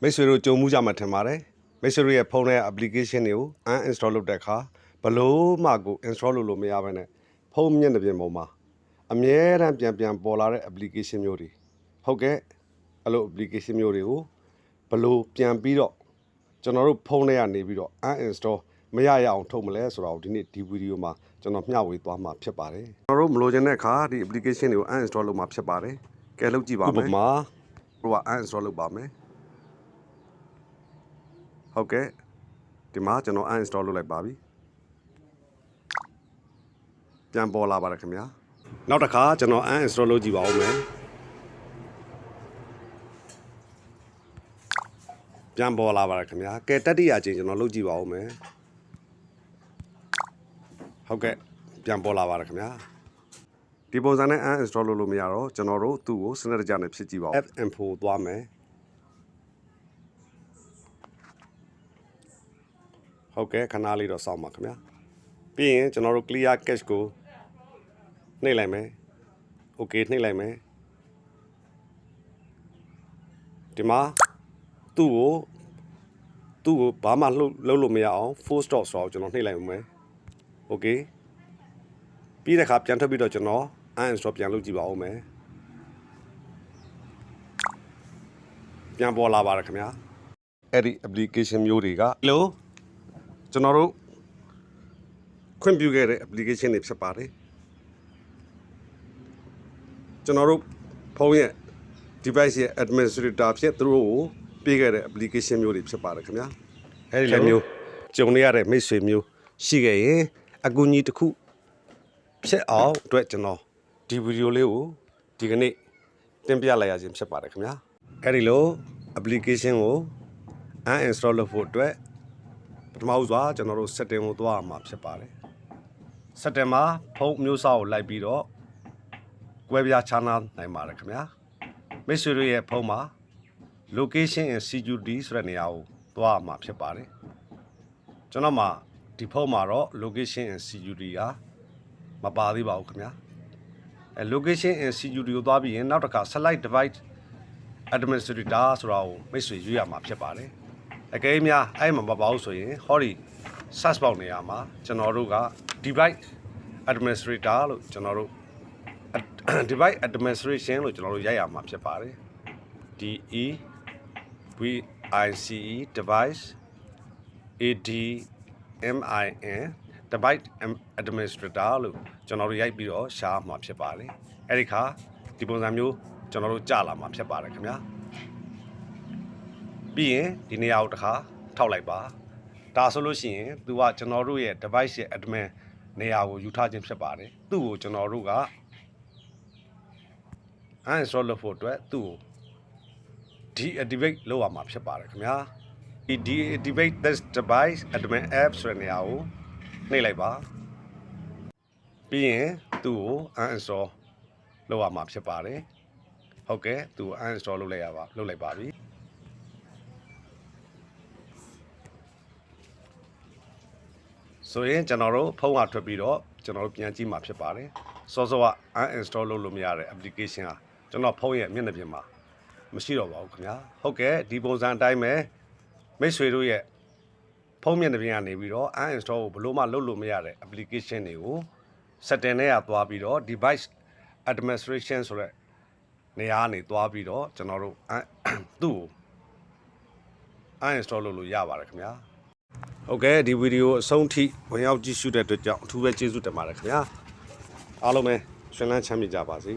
မိတ်ဆွေတို့ကြုံမှုကြမှာထင်ပါတယ်မိတ်ဆွေတို့ရဲ့ဖုန်းထဲ application တွေကို uninstall လုပ်တဲ့အခါဘလို့မှကို install လုပ်လို့မရဘဲနဲ့ဖုန်းမျက်နှာပြင်ပေါ်မှာအမြဲတမ်းပြန်ပေါ်လာတဲ့ application မျိုးတွေဟုတ်ကဲ့အဲ့လို application မျိုးတွေကိုဘလို့ပြန်ပြီးတော့ကျွန်တော်တို့ဖုန်းထဲကနေပြီးတော့ uninstall မရရအောင်ထုတ်မလဲဆိုတော့ဒီနေ့ဒီဗီဒီယိုမှာကျွန်တော်မျှဝေသွားမှာဖြစ်ပါတယ်ကျွန်တော်တို့မလိုချင်တဲ့အခါဒီ application တွေကို uninstall လုပ်မှာဖြစ်ပါတယ်ကဲလုပ်ကြည့်ပါမယ်ဥပမာတို့က uninstall လုပ်ပါမယ်ဟုတ်ကဲ့ဒီမှာကျွန်တော် uninstall လုပ်လိုက်ပါပြီပြန်ပေါ်လာပါတယ်ခင်ဗျာနောက်တစ်ခါကျွန်တော် uninstall လုပ်ကြည့်ပါဦးမယ်ပြန်ပေါ်လာပါတယ်ခင်ဗျာကဲတတိယအချိန်ကျွန်တော်လုပ်ကြည့်ပါဦးမယ်ဟုတ်ကဲ့ပြန်ပေါ်လာပါတယ်ခင်ဗျာဒီပုံစံနဲ့ uninstall လုပ်လို့မရတော့ကျွန်တော်တို့သူ့ကိုစနစ်တကျနဲ့ဖြစ်ကြည့်ပါဦး F info သွားမယ်ဟုတ်ကဲ့ခဏလေးတော့စောင့်ပါခင်ဗျာပြီးရင်ကျွန်တော်တို့ clear cache ကိုနှိပ်လိုက်မယ် okay နှိပ်လိုက်မယ်ဒီမှာသူ့ကိုဘာမှလှုပ်လို့မရအောင် full stop ဆိုတော့ကျွန်တော်နှိပ်လိုက်ဦးမယ် okay ပြီးတဲ့အခါပြန်ထွက်ပြီးတော့ကျွန်တော် uninstall ပြန်လုပ်ကြည့်ပါဦးမယ်ပြန်ပေါ်လာပါတယ်ခင်ဗျာအဲ့ဒီ application မျိုးတွေကလို့ကျွန်တော်တို့ခွင့်ပြုခဲ့တဲ့ application တွေဖြစ်ပါတယ်ကျွန်တော်တို့ဖုန်းရဲ့ device ရဲ့ administrator ဖြစ်သူတို့ကိုပေးခဲ့တဲ့ application မျိုးတွေဖြစ်ပါတယ်ခင်ဗျာအဲဒီလိုမျိုးကြုံရတဲ့မိတ်ဆွေမျိုးရှိခဲ့ရင်အကူအညီတစ်ခုဖြစ်အောင်အတွက်ကျွန်တော်ဒီဗီဒီယိုလေးကိုဒီကနေ့တင်ပြလိုက်ရခြင်းဖြစ်ပါတယ်ခင်ဗျာအဲဒီလို application ကို uninstall လုပ်ဖို့အတွက်ပထမဦးစွာကျွန်တော်တို့ setting ကိုသွားရမှာဖြစ်ပါတယ် setting မှာဖုန်းမျိုးစားကိုလိုက်ပြီးတော့ကွဲပြားခြားနားနိုင်ပါတယ်ခင်ဗျာမိတ်ဆွေတို့ရဲ့ဖုန်းမှာ location and security ဆိုတဲ့နေရာကိုသွားရမှာဖြစ်ပါတယ်ကျွန်တော်မှာဒီဖုန်းမှာတော့ location and security ကမပါသေးပါဘူးခင်ဗျာlocation and security ကိုသွားပြီးရင်နောက်တစ်ခါ select device administrator ဆိုတာကိုမိတ်ဆွေရွေးရမှာဖြစ်ပါတယ်အကယ်၍များအဲ့မှာမပါဘူးဆိုရင်ဟောဒီ search box နေရာမှာကျွန်တော်တို့က device administrator လို့ကျွန်တော်တို့ device administration လို့ကျွန်တော်တို့ရိုက်ရမှာဖြစ်ပါတယ် DEVICE device ADMIN device administrator လို့ကျွန်တော်တို့ရိုက်ပြီးတော့ရှားမှာဖြစ်ပါတယ်အဲ့ဒီခါဒီပုံစံမျိုးကျွန်တော်တို့ကြာလာမှာဖြစ်ပါတယ်ခင်ဗျာပြီးရင်ဒီနေရာကိုတစ်ခါထောက်လိုက်ပါဒါဆိုလို့ရှိရင်သူကကျွန်တော်တို့ရဲ့ device ရဲ့ admin နေရာကိုယူထားခြင်းဖြစ်ပါတယ်သူ့ကိုကျွန်တော်တို့က uninstall လုပ်ဖို့အတွက်သူ့ကို deactivate လုပ်ရမှာဖြစ်ပါတယ်ခင်ဗျာဒီ deactivate this device admin app ဆိုတဲ့နေရာကိုနှိပ်လိုက်ပါပြီးရင်သူ့ကို uninstall လုပ်ရမှာဖြစ်ပါတယ်ဟုတ်ကဲ့သူ့ကို uninstall လုပ်လိုက်ပါပြီဆိုရင်ကျွန်တော်တို့ဖုန်းကထွက်ပြီးတော့ကျွန်တော်တို့ပြန်ကြည့်မှာဖြစ်ပါတယ်စောစောက uninstall လုပ်လို့မရတဲ့ application ဟာကျွန်တော်ဖုန်းရဲ့မျက်နှာပြင်မှာမရှိတော့ပါဘူးခင်ဗျာဟုတ်ကဲ့ဒီပုံစံအတိုင်းပဲမိတ်ဆွေတို့ရဲ့ဖုန်းမျက်နှာပြင်ကနေပြီးတော့ uninstall ကိုဘလို့မှလုပ်လို့မရတဲ့ application တွေကို setting ထဲကသွားပြီးတော့ device administration ဆိုတဲ့နေရာကနေသွားပြီးတော့ကျွန်တော်တို့သူ့ကို uninstall လုပ်လို့ရပါတယ်ခင်ဗျာဟုတ်ကဲ့ဒီဗီဒီယိုအဆုံးထိဝင်ရောက်ကြည့်ရှုတဲ့အတွက်ကြောင့်အထူးပဲကျေးဇူးတင်ပါတယ်ခင်ဗျာအားလုံးပဲရှင်လန်းချမ်းမြေ့ကြပါစေ